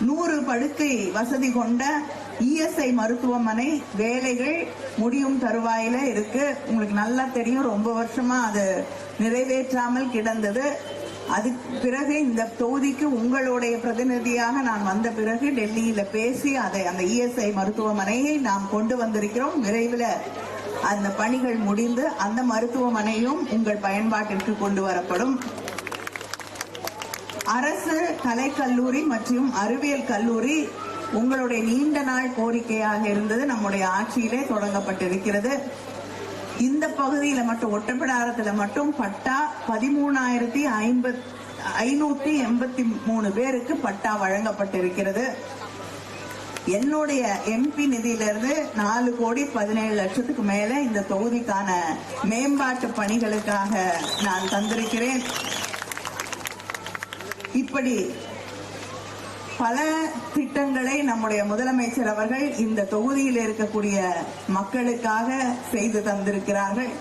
100 படுக்கை வசதி கொண்ட இஎஸ்ஐ மருத்துவமனை வேலைகள் முடியும் தருவாயில இருக்கு. உங்களுக்கு நல்லா தெரியும், ரொம்ப வருஷமா அது நிறைவேற்றாமல் கிடந்தது. அதுக்கு பிறகு இந்த தொகுதிக்கு உங்களுடைய பிரதிநிதியாக நான் வந்த பிறகு டெல்லியில பேசி அந்த இஎஸ்ஐ மருத்துவமனையை நாம் கொண்டு வந்திருக்கிறோம். விரைவில் அந்த பணிகள் முடிந்து அந்த மருத்துவமனையும் உங்கள் பயன்பாட்டிற்கு கொண்டு வரப்படும். அரசு கலைக்கல்லூரி மற்றும் அறிவியல் கல்லூரி உங்களுடைய நீண்ட நாள் கோரிக்கையாக இருந்தது, நம்முடைய ஆட்சியிலே தொடங்கப்பட்டிருக்கிறது. இந்த பகுதியில மட்டும் ஒட்டப்பிடாரத்துல மட்டும் பட்டா 13,583 பேருக்கு பட்டா வழங்கப்பட்டிருக்கிறது. என்னுடைய எம்பி நிதியிலிருந்து 4,17,00,000 மேல இந்த தொகுதிக்கான மேம்பாட்டு பணிகளுக்காக நான் தந்திருக்கிறேன். இப்படி பல திட்டங்களை நம்முடைய முதலமைச்சர் அவர்கள் இந்த தொகுதியில் இருக்கக்கூடிய மக்களுக்காக செய்து தந்திருக்கிறார்கள்.